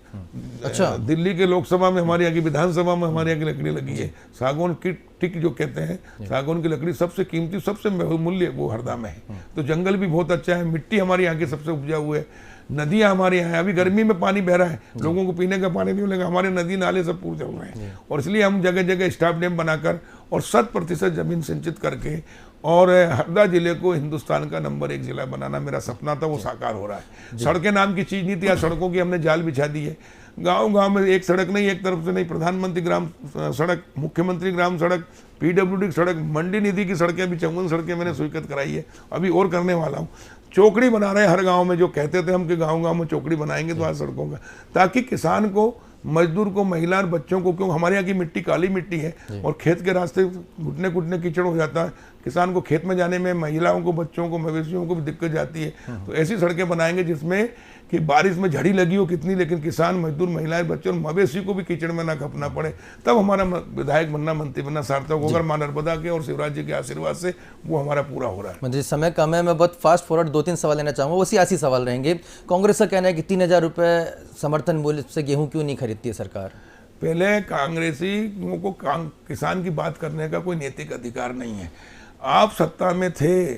अच्छा, दिल्ली के लोकसभा में, हमारे यहाँ की विधानसभा में हमारे यहाँ की लकड़ी लगी है। सागौन की टिक जो कहते हैं, सागौन की लकड़ी सबसे कीमती, सबसे मूल्य वो हरदा में है। तो जंगल भी बहुत अच्छा है, मिट्टी हमारे यहाँ की सबसे उपजाऊ है, नदियाँ हमारे यहाँ है। अभी गर्मी में पानी बह रहा है, लोगों को पीने का पानी नहीं मिलेगा, हमारे नदी नाले सब पूरे चल रहे हैं। और इसलिए हम जगह जगह स्टाफ डैम बनाकर और 100% जमीन सिंचित करके और हरदा जिले को हिंदुस्तान का नंबर 1 जिला बनाना मेरा सपना था, वो साकार हो रहा है। सड़कें नाम की चीज नहीं थी, आज सड़कों की हमने जाल बिछा दी है। गांव-गांव में एक सड़क नहीं, एक तरफ से नहीं, प्रधानमंत्री ग्राम सड़क, मुख्यमंत्री ग्राम सड़क, PWD सड़क, मंडी निधि की सड़कें भी 54 सड़कें मैंने स्वीकृत कराई है, अभी और करने वाला हूँ। चौकड़ी बना रहे हैं हर गाँव में, जो कहते थे हम कि गाँव-गाँव में चौकड़ी बनाएंगे तो आज सड़कों का, ताकि किसान को, मजदूर को, महिला और बच्चों को, क्यों हमारे यहाँ की मिट्टी काली मिट्टी है और खेत के रास्ते घुटने घुटने कीचड़ हो जाता है, किसान को खेत में जाने में, महिलाओं को, बच्चों को, मवेशियों को भी दिक्कत जाती है। तो ऐसी सड़कें बनाएंगे जिसमें कि बारिश में झड़ी लगी हो कितनी, लेकिन किसान, मजदूर, महिलाएं, बच्चे और मवेशी को भी कीचड़ में ना खपना पड़े। तब हमारा विधायक बनना, मंत्री बनना सार्थक होगा। मां नर्मदा के और शिवराज जी के आशीर्वाद से वो हमारा पूरा हो रहा है। मंत्री, समय कम है, मैं बहुत फास्ट फॉरवर्ड 2-3 सवाल लेना चाहूँगा, वो सियासी सवाल रहेंगे। कांग्रेस का कहना है कि 3000 रुपये समर्थन मूल्य से गेहूँ क्यों नहीं खरीदती है सरकार? पहले कांग्रेसियों को किसान की बात करने का कोई नैतिक अधिकार नहीं है। आप सत्ता में थे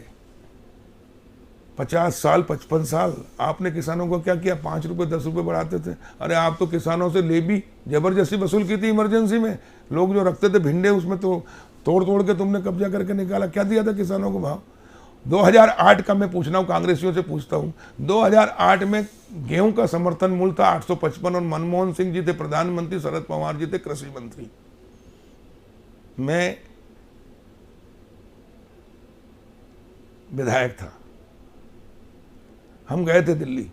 50 साल, 55 साल, आपने किसानों को क्या किया? 5 रुपये 10 रुपये बढ़ाते थे। अरे आप तो किसानों से ले भी जबरदस्ती वसूल की थी। इमरजेंसी में लोग जो रखते थे भिंडे, उसमें तो तोड़ तोड़ के तुमने कब्जा करके निकाला। क्या दिया था किसानों को भाव? 2008 का मैं पूछ रहा हूँ, कांग्रेसियों से पूछता हूँ, 2008 में गेहूं का समर्थन मूल्य था 855 और मनमोहन सिंह जी थे प्रधानमंत्री, शरद पवार जी थे कृषि मंत्री। मैं विधायक था, हम गए थे दिल्ली,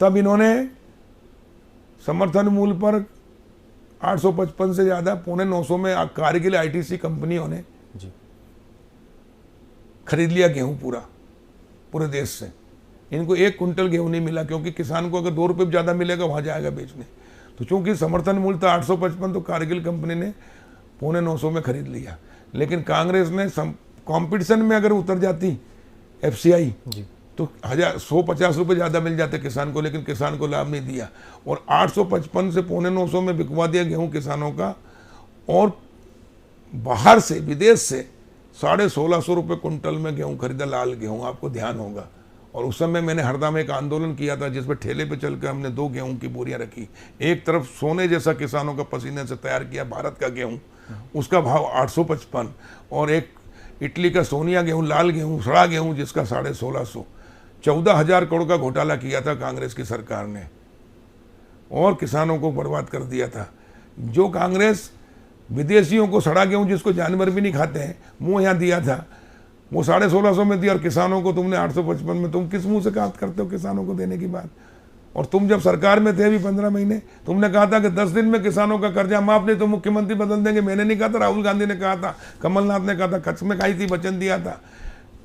तब इन्होंने समर्थन मूल्य पर 855 से ज्यादा 850 में कारगिल ITC कंपनियों ने खरीद लिया गेहूं पूरे देश से। इनको 1 कुंटल गेहूं नहीं मिला, क्योंकि किसान को अगर 2 रुपये ज्यादा मिलेगा वहां जाएगा बेचने। तो चूंकि समर्थन मूल्य था 855, तो कारगिल कंपनी ने 850 में खरीद लिया। लेकिन कांग्रेस ने कंपटीशन में अगर उतर जाती FCI तो 150 रुपये ज़्यादा मिल जाते किसान को, लेकिन किसान को लाभ नहीं दिया और 855 से 850 में बिकवा दिया गेहूं किसानों का। और बाहर से, विदेश से 1650 रुपये कुंटल में गेहूं खरीदा, लाल गेहूं, आपको ध्यान होगा। और उस समय मैंने हरदा में एक आंदोलन किया था, जिसमें ठेले पे चल कर हमने 2 गेहूं की बोरियां रखी। एक तरफ सोने जैसा किसानों का पसीने से तैयार किया भारत का गेहूं, उसका भाव 855, और एक इटली का सोनिया गेहूं, लाल गेहूं, सड़ा गेहूं, जिसका 1650। 14,000 करोड़ का घोटाला किया था कांग्रेस की सरकार ने और किसानों को बर्बाद कर दिया था। जो कांग्रेस विदेशियों को सड़ा गेहूं, जिसको जानवर भी नहीं खाते हैं, मुंह यहाँ दिया था, वो 1650 में दिया, और किसानों को तुमने 855 में। तुम किस मुंह से बात करते हो किसानों को देने की बात? और तुम जब सरकार में थे अभी 15 महीने, तुमने कहा था कि 10 दिन में किसानों का कर्जा माफ, नहीं तो मुख्यमंत्री बदल देंगे। मैंने नहीं कहा था, राहुल गांधी ने कहा था, कमलनाथ ने कहा था, कच्छ में खाई थी, वचन दिया था।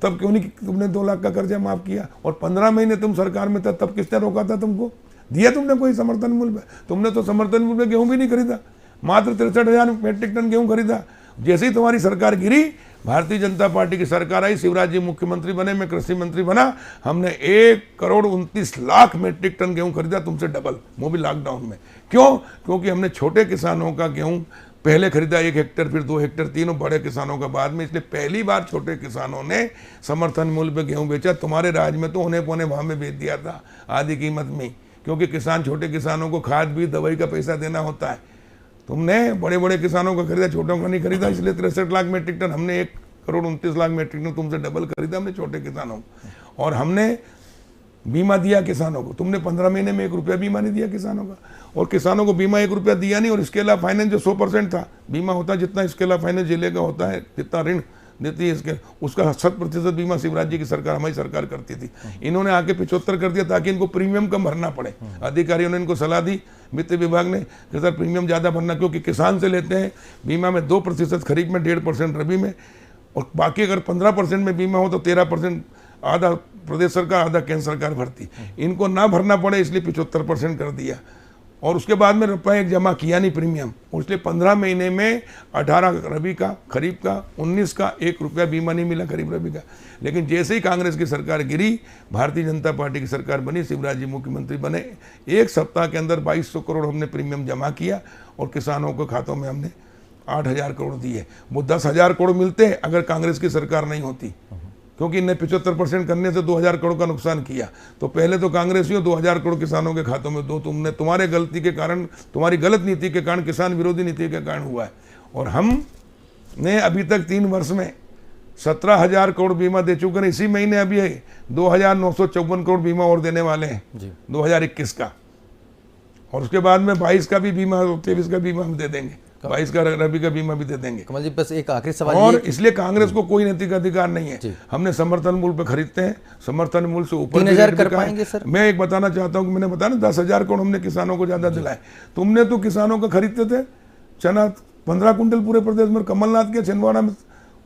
तब क्यों नहीं तुमने 2 लाख का कर्जा माफ किया? और 15 महीने तुम सरकार में था, तब किसने रोका था तुमको? दिया तुमने कोई समर्थन मूल्य पे? तुमने तो समर्थन मूल्य पे गेहूं भी नहीं खरीदा, मात्र 63,000 मेट्रिक टन गेहूं खरीदा। जैसे ही तुम्हारी सरकार गिरी, भारतीय जनता पार्टी की सरकार आई, शिवराज जी मुख्यमंत्री बने, मैं कृषि मंत्री बना, हमने 1,29,00,000 मेट्रिक टन गेहूं खरीदा, तुमसे डबल, वो भी लॉकडाउन में। क्यों? क्योंकि हमने छोटे किसानों का गेहूं पहले खरीदा 1 हेक्टेयर, फिर 2 हेक्टेयर, 3, बड़े किसानों का बाद में। इसलिए पहली बार छोटे किसानों ने समर्थन मूल्य पे गेहूं बेचा। तुम्हारे राज में तो होने पौने भाव में बेच दिया था, आधी कीमत में। क्योंकि किसान, छोटे किसानों को खाद बीज दवाई का पैसा देना होता है। तुमने बड़े बड़े किसानों का खरीदा, छोटों का नहीं खरीदा, इसलिए 63 लाख मीट्रिक टन, हमने 1,29,00,000 मीट्रिक टन तुमसे डबल खरीदा हमने छोटे किसानों को। और हमने बीमा दिया किसानों को, तुमने 15 महीने में 1 रुपया बीमा नहीं दिया किसानों का। और किसानों को बीमा 1 रुपया दिया नहीं। और इसके अलावा फाइनेंस जो 100% था बीमा होता है, जितना इसके अलावा फाइनेंस जिले का होता है, जितना ऋण देती है इसके, उसका 100% बीमा शिवराज जी की सरकार, हमारी सरकार करती थी। इन्होंने आके 75 कर दिया ताकि इनको प्रीमियम कम भरना पड़े। अधिकारियों ने इनको सलाह दी, वित्त विभाग ने, कि सर प्रीमियम ज़्यादा भरना, क्योंकि किसान से लेते हैं बीमा में 2% खरीफ में, 1.5% रबी में, और बाकी अगर 15% में बीमा हो तो 13% आधा प्रदेश सरकार, आधा केंद्र सरकार भरती। इनको ना भरना पड़े इसलिए 75% कर दिया। और उसके बाद में रुपये एक जमा किया नहीं प्रीमियम, इसलिए 15 महीने में 18 रबी का, खरीफ का, 19 का 1 रुपया बीमा नहीं मिला खरीफ रबी का। लेकिन जैसे ही कांग्रेस की सरकार गिरी, भारतीय जनता पार्टी की सरकार बनी, शिवराज जी मुख्यमंत्री बने, 1 सप्ताह के अंदर 2200 करोड़ हमने प्रीमियम जमा किया और किसानों के खातों में हमने 8,000 करोड़ दिए। वो 10,000 करोड़ मिलते अगर कांग्रेस की सरकार नहीं होती, क्योंकि इन्हें 75% करने से 2,000 करोड़ का नुकसान किया। तो पहले तो कांग्रेसियों 2,000 करोड़ किसानों के खातों में दो, तुमने, तुम्हारे गलती के कारण, तुम्हारी गलत नीति के कारण, किसान विरोधी नीति के कारण हुआ है। और हमने अभी तक 3 वर्ष में 17,000 करोड़ बीमा दे चुके हैं। इसी महीने अभी 2,954 करोड़ बीमा और देने वाले हैं 2021 का। और उसके बाद में 22 का भी बीमा, 23 का बीमा हम दे देंगे, 22 का रबी का बीमा भी दे देंगे। कमल जी, बस एक आखिरी सवाल, और इसलिए कांग्रेस को कोई नैतिक अधिकार नहीं है। हमने समर्थन मूल्य पे खरीदते हैं, समर्थन मूल्य से ऊपर 3,000 कर पाएंगे सर? मैं एक बताना चाहता हूँ कि मैंने बताया ना 10,000 करोड़ हमने किसानों को ज्यादा दिलाए। तुमने तो किसानों का खरीदते थे चना 15 कुंटल पूरे प्रदेश में, कमलनाथ के छिंदवाड़ा में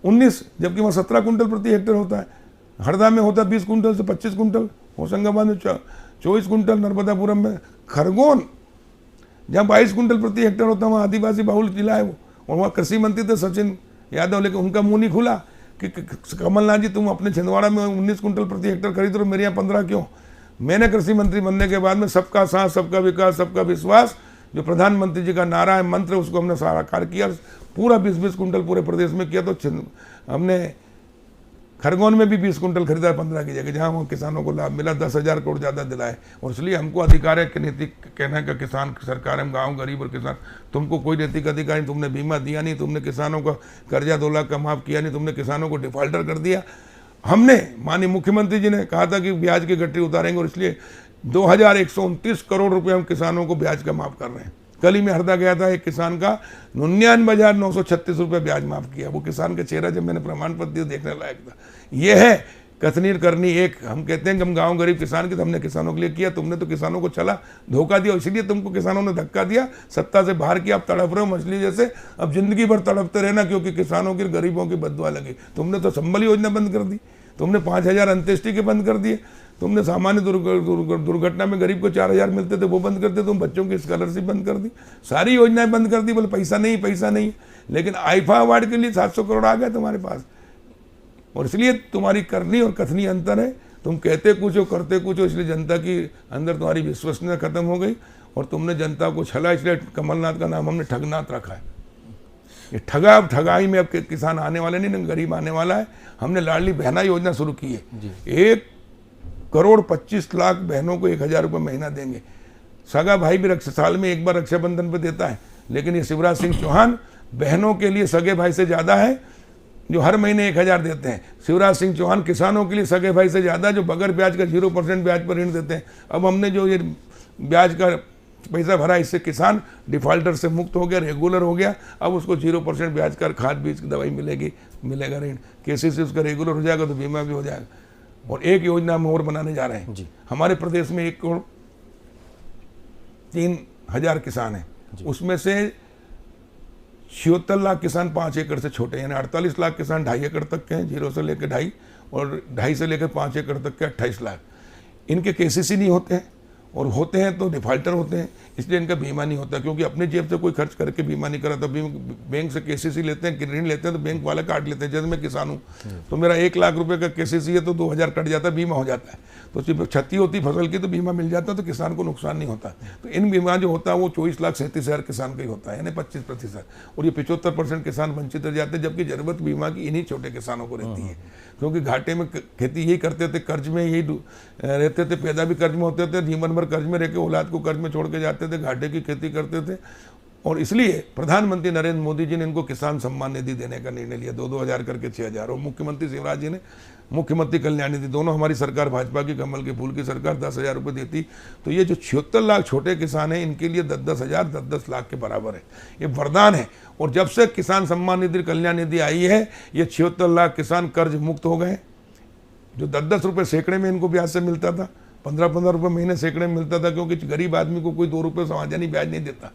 19, जबकि वहाँ 17 कुंटल प्रति हेक्टेयर होता है। हरदा में होता है 20 कुंटल से 25 कुंटल, होशंगाबाद में 24 कुंटल, नर्मदापुरम में, खरगोन जहाँ 22 कुंटल प्रति हेक्टेयर होता है, वहाँ आदिवासी बाहुल जिला है वो। और वहाँ कृषि मंत्री थे सचिन यादव, लेकिन उनका मुंह नहीं खुला कि कमलनाथ जी तुम अपने छिंदवाड़ा में 19 कुंटल प्रति हेक्टेयर खरीद रहे हो, मेरे यहाँ 15 क्यों। मैंने कृषि मंत्री बनने के बाद में सबका साथ, सबका विकास, सबका विश्वास, जो प्रधानमंत्री जी का नारा है, मंत्र, उसको हमने साकार किया। पूरा 20-20 कुंटल पूरे प्रदेश में किया। तो हमने खरगोन में भी 20 कुंटल खरीदा 15 की जगह, जहाँ वो किसानों को लाभ मिला, 10,000 करोड़ ज़्यादा दिलाए। और इसलिए हमको अधिकार है कि नैतिक कहना का किसान सरकार, हम गाँव गरीब और किसान, तुमको कोई नैतिक अधिकार नहीं। तुमने बीमा दिया नहीं, तुमने किसानों का कर्जा 2 लाख का माफ़ किया नहीं, तुमने किसानों को डिफॉल्टर कर दिया। हमने, माननीय मुख्यमंत्री जी ने कहा था कि ब्याज की गठरी उतारेंगे, और इसलिए 2,129 करोड़ रुपये हम किसानों को ब्याज का माफ़ कर रहे हैं। कल ही मैं हरदा गया था, एक किसान का 99,936 रुपये ब्याज माफ किया। वो किसान का चेहरा जब मैंने प्रमाण पत्र दिया, देखने लायक था। ये है कथनी करनी। एक हम कहते हैं कि हम गांव गरीब किसान के, तो हमने किसानों के लिए किया। तुमने तो किसानों को चला धोखा दिया, इसलिए तुमको किसानों ने धक्का दिया, सत्ता से बाहर किया। अब तड़प रहे हो मछली जैसे, अब जिंदगी भर तड़पते रहना, क्योंकि किसानों की, गरीबों की बददुआ लगी। तुमने तो संबल योजना बंद कर दी, तुमने 5,000 अंत्येष्टि के बंद कर दिए, तुमने सामान्य दुर्घटना में गरीब को 4,000 मिलते थे वो बंद कर दिए, तुम बच्चों की स्कॉलरशिप बंद कर दी, सारी योजनाएं बंद कर दी। बोले पैसा नहीं, पैसा नहीं। लेकिन आईफा अवार्ड के लिए 700 करोड़ आ गए तुम्हारे पास। और इसलिए तुम्हारी करनी और कथनी अंतर है। तुम कहते कुछ हो, करते कुछ हो, इसलिए जनता की अंदर तुम्हारी विश्वसनीयता खत्म हो गई और तुमने जनता को छला। इसलिए कमलनाथ का नाम हमने ठगनाथ रखा है। ये ठगा, अब ठगाई में अब किसान आने वाले नहीं, गरीब आने वाला है। हमने लाडली बहना योजना शुरू की है। 1,25,00,000 बहनों को 1,000 रुपये महीना देंगे। सगा भाई भी साल में एक बार रक्षाबंधन पे देता है, लेकिन ये शिवराज सिंह चौहान बहनों के लिए सगे भाई से ज़्यादा है, जो हर महीने 1,000 देते हैं। शिवराज सिंह चौहान किसानों के लिए सगे भाई से ज़्यादा, जो बगैर ब्याज का 0% ब्याज पर ऋण देते हैं। अब हमने जो ये ब्याज का पैसा भरा, इससे किसान डिफॉल्टर से मुक्त हो गया, रेगुलर हो गया। अब उसको 0% ब्याज का खाद बीज की दवाई मिलेगा ऋण। केसीसी उसका रेगुलर हो जाएगा तो बीमा भी हो जाएगा। और एक योजना हम और बनाने जा रहे हैं जी। हमारे प्रदेश में 1,03,000 किसान हैं, उसमें से 76 लाख किसान 5 एकड़ से छोटे, यानी 48 लाख किसान 2.5 एकड़ तक के हैं, 0 से लेकर 2.5, और 2.5 से लेकर 5 एकड़ तक के 28 लाख। इनके केसीसी नहीं होते हैं, और होते हैं तो डिफॉल्टर होते हैं, इसलिए इनका बीमा नहीं होता। क्योंकि अपने जेब से कोई खर्च करके बीमा नहीं करा, तो बैंक से केसीसी लेते हैं, ऋण लेते हैं, तो बैंक वाला काट लेते हैं। जैसे मैं किसान हूँ तो मेरा 1 लाख रुपए का केसीसी है तो 2,000 कट जाता है, बीमा हो जाता है। तो सिर्फ क्षति होती फसल की तो बीमा मिल जाता है, तो किसान को नुकसान नहीं होता। तो इन बीमा जो होता है वो 24,37,000 किसान का ही होता है, यानी 25%। और ये 75% किसान वंचित रह जाते हैं, जबकि जरूरत बीमा की इन्हीं छोटे किसानों को रहती है। क्योंकि घाटे में खेती यही करते थे, कर्ज में यही रहते थे, पैदा भी कर्ज में होते थे, जीवन भर भर कर्ज में रह के औलाद को कर्ज में छोड़ के जाते थे, घाटे की खेती करते थे। और इसलिए प्रधानमंत्री नरेंद्र मोदी जी ने इनको किसान सम्मान निधि देने का निर्णय लिया, 2-2 हज़ार करके 6,000। और मुख्यमंत्री शिवराज जी ने मुख्यमंत्री कल्याण निधि, दोनों हमारी सरकार भाजपा की कमल के फूल की सरकार 10,000 रुपये देती। तो ये जो 76 लाख छोटे किसान हैं, इनके लिए 10-10 हज़ार 10-10 लाख के बराबर है, ये वरदान है। और जब से किसान सम्मान निधि कल्याण निधि आई है, ये 76 लाख किसान कर्ज मुक्त हो गए। जो 10-10 रुपये सैकड़े में इनको ब्याज से मिलता था, 15-15 रुपये महीने सैकड़े में मिलता था, क्योंकि गरीब आदमी को कोई 2 रुपये समाधानी ब्याज नहीं देता,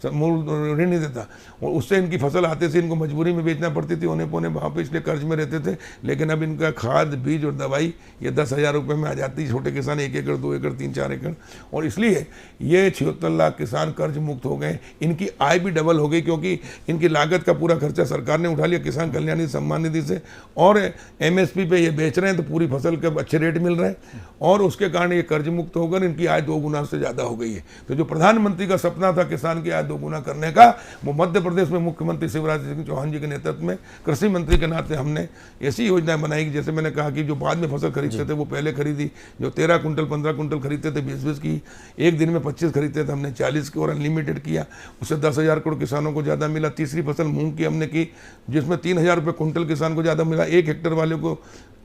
मूल ऋण नहीं देता। और उससे इनकी फसल आते से इनको मजबूरी में बेचना पड़ती थी, होने पौने वहाँ पे, इसलिए कर्ज में रहते थे। लेकिन अब इनका खाद, बीज और दवाई ये 10,000 रुपये में आ जाती है। छोटे किसान 1 एकड़, 2 एकड़, 3-4 एकड़। और इसलिए ये 76 लाख किसान कर्ज मुक्त हो गए। इनकी आय भी डबल हो गई, क्योंकि इनकी लागत का पूरा खर्चा सरकार ने उठा लिया किसान कल्याण निधि सम्मान निधि से। और MSP पे ये बेच रहे हैं, तो पूरी फसल के अच्छे रेट मिल रहे हैं, और उसके कारण ये कर्ज मुक्त होकर इनकी आय 2 गुना से ज़्यादा हो गई है। तो जो प्रधानमंत्री का सपना था किसान की आय 2 गुना करने का, वो मध्य प्रदेश में मुख्यमंत्री शिवराज सिंह चौहान जी के नेतृत्व में कृषि मंत्री के नाते हमने ऐसी योजनाएं बनाई कि जैसे मैंने कहा कि जो बाद में फसल खरीदते थे वो पहले खरीदी, जो 13 कुंटल 15 कुंटल खरीदते थे 20-20 की, एक दिन में 25 खरीदते थे हमने 40 की, और अनलिमिटेड किया। उससे 10,000 करोड़ किसानों को ज़्यादा मिला। तीसरी फसल मूंग की हमने की, जिसमें 3,000 रुपये कुंटल किसान को ज़्यादा मिला। 1 हेक्टर वाले को,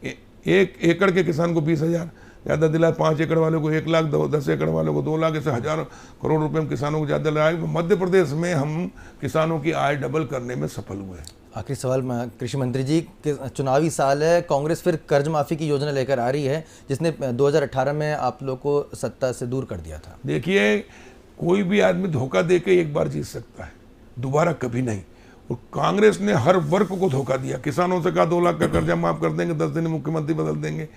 1 एकड़ के किसान को 20,000 ज़्यादा दिला, 5 एकड़ वालों को 1 लाख, 10 एकड़ वालों को 2 लाख, ऐसे 1,000 करोड़ रुपए हम किसानों को ज़्यादा लगाए। मध्य प्रदेश में हम किसानों की आय डबल करने में सफल हुए। आखिरी सवाल कृषि मंत्री जी, चुनावी साल है, कांग्रेस फिर कर्ज माफ़ी की योजना लेकर आ रही है, जिसने 2018 में आप लोग को सत्ता से दूर कर दिया था। देखिए, कोई भी आदमी धोखा दे के एक बार जीत सकता है, दोबारा कभी नहीं। और कांग्रेस ने हर वर्ग को धोखा दिया। किसानों से कहा 2 लाख का कर्जा माफ़ कर देंगे, 10 दिन में मुख्यमंत्री बदल देंगे।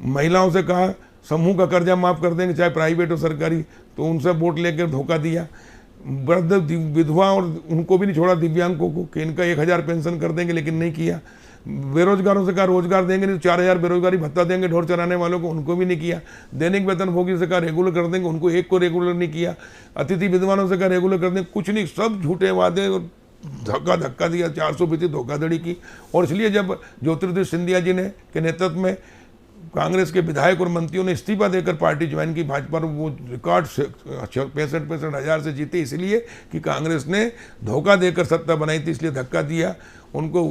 महिलाओं से कहा समूह का कर्जा माफ़ कर देंगे, चाहे प्राइवेट हो सरकारी, तो उनसे वोट लेकर धोखा दिया। वृद्ध विधवा और उनको भी नहीं छोड़ा, दिव्यांगों को, कि इनका 1,000 पेंशन कर देंगे, लेकिन नहीं किया। बेरोजगारों से कहा रोजगार देंगे नहीं, 4,000 बेरोजगारी भत्ता देंगे ढोर चराने वालों को, उनको भी नहीं किया। दैनिक वेतन भोगी से कहा रेगुलर कर देंगे, उनको एक को रेगुलर नहीं किया। अतिथि विद्वानों से कहा रेगुलर कर देंगे, कुछ नहीं, सब झूठे वादे और धक्का दिया, 400% धोखाधड़ी की। और इसलिए जब ज्योतिरादित्य सिंधिया जी ने के नेतृत्व में कांग्रेस के विधायक और मंत्रियों ने इस्तीफा देकर पार्टी ज्वाइन की भाजपा, वो रिकॉर्ड 65 हज़ार से जीते, इसलिए कि कांग्रेस ने धोखा देकर सत्ता बनाई थी, इसलिए धक्का दिया। उनको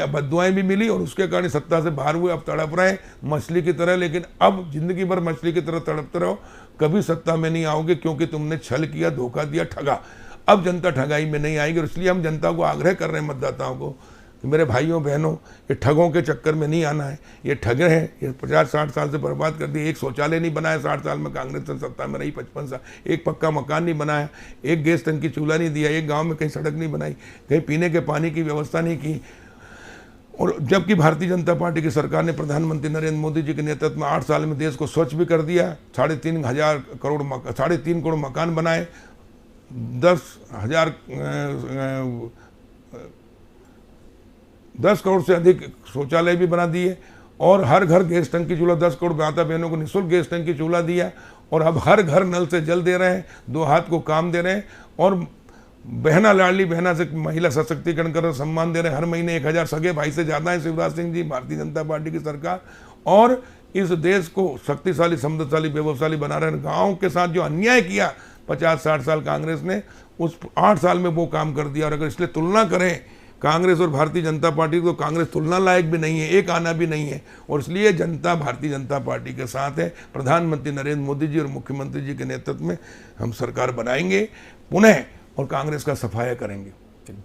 बददुआएं भी मिली और उसके कारण सत्ता से बाहर हुए। अब तड़प रहे मछली की तरह, लेकिन अब जिंदगी भर मछली की तरह तड़पते रहो, कभी सत्ता में नहीं आओगे, क्योंकि तुमने छल किया, धोखा दिया, ठगा। अब जनता ठगाई में नहीं आएगी। और इसलिए हम जनता को आग्रह कर रहे हैं, मतदाताओं को, मेरे भाइयों बहनों, ये ठगों के चक्कर में नहीं आना है। ये ठगे हैं, ये 50-60 साल से बर्बाद कर दिए। एक शौचालय नहीं बनाया 60 साल में कांग्रेस सत्ता में रही, 55 साल। एक पक्का मकान नहीं बनाया, एक गैस टंकी चूल्हा नहीं दिया, एक गांव में कहीं सड़क नहीं बनाई, कहीं पीने के पानी की व्यवस्था नहीं की। और जबकि भारतीय जनता पार्टी की सरकार ने प्रधानमंत्री नरेंद्र मोदी जी के नेतृत्व में 8 साल में देश को स्वच्छ भी कर दिया। 3.5 करोड़ मकान बनाए, 10 करोड़ से अधिक शौचालय भी बना दिए, और हर घर गैस टंकी चूल्हा, 10 करोड़ माता बहनों को निःशुल्क गैस टंकी चूल्हा दिया। और अब हर घर नल से जल दे रहे हैं, 2 हाथ को काम दे रहे हैं। और बहना, लाडली बहना से महिला सशक्तिकरण कर सम्मान दे रहे हैं। हर महीने 1,000 सगे भाई से ज़्यादा है शिवराज सिंह जी, भारतीय जनता पार्टी की सरकार। और इस देश को शक्तिशाली, समृद्धशाली, वैभवशाली बना रहे हैं। गाँव के साथ जो अन्याय किया 50-60 साल कांग्रेस ने, उस 8 साल में वो काम कर दिया। और अगर इसलिए तुलना करें कांग्रेस और भारतीय जनता पार्टी, तो कांग्रेस तुलना लायक भी नहीं है, एक आना भी नहीं है। और इसलिए जनता भारतीय जनता पार्टी के साथ है। प्रधानमंत्री नरेंद्र मोदी जी और मुख्यमंत्री जी के नेतृत्व में हम सरकार बनाएंगे पुनः, और कांग्रेस का सफाया करेंगे।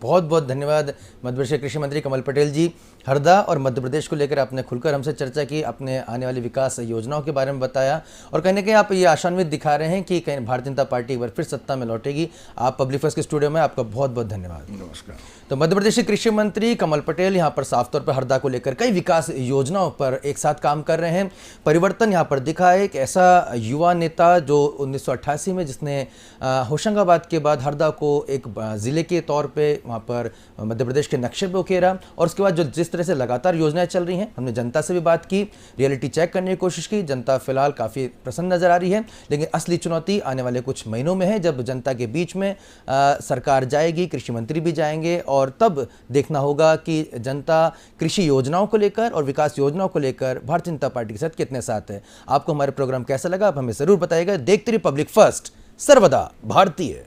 बहुत बहुत धन्यवाद मध्य प्रदेश के कृषि मंत्री कमल पटेल जी। हरदा और मध्य प्रदेश को लेकर आपने खुलकर हमसे चर्चा की, अपने आने वाली विकास योजनाओं के बारे में बताया, और कहीं ना कहीं आप ये आशान्वित दिखा रहे हैं कि कहीं भारतीय जनता पार्टी एक बार फिर सत्ता में लौटेगी। आप पब्लिक फर्स्ट के स्टूडियो में, आपका बहुत बहुत धन्यवाद। नमस्कार। तो मध्य प्रदेश के कृषि मंत्री कमल पटेल यहाँ पर साफ तौर पर हरदा को लेकर कई विकास योजनाओं पर एक साथ काम कर रहे हैं। परिवर्तन यहाँ पर दिखा है। एक ऐसा युवा नेता जो 1988 में, जिसने होशंगाबाद के बाद हरदा को एक ज़िले के तौर पे पहले वहाँ पर मध्य प्रदेश के नक्शे पे उकेरा, और उसके बाद जो जिस तरह से लगातार योजनाएं चल रही हैं, हमने जनता से भी बात की, रियलिटी चेक करने की कोशिश की। जनता फिलहाल काफ़ी प्रसन्न नजर आ रही है, लेकिन असली चुनौती आने वाले कुछ महीनों में है, जब जनता के बीच में सरकार जाएगी, कृषि मंत्री भी जाएंगे, और तब देखना होगा कि जनता कृषि योजनाओं को लेकर और विकास योजनाओं को लेकर भारतीय जनता पार्टी के साथ कितने साथ है। आपको हमारे प्रोग्राम कैसा लगा आप हमें जरूर बताइएगा। देखते रहिए पब्लिक फर्स्ट, सर्वदा भारतीय।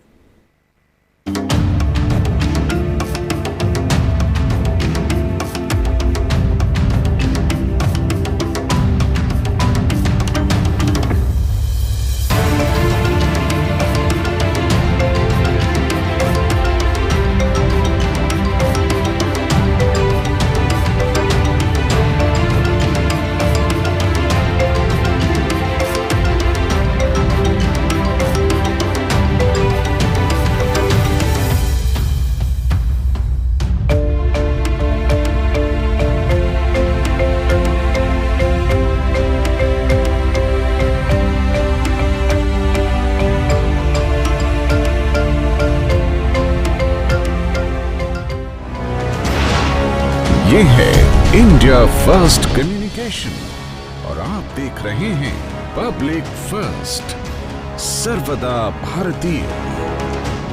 ये है इंडिया फर्स्ट कम्युनिकेशन और आप देख रहे हैं पब्लिक फर्स्ट, सर्वदा भारतीय।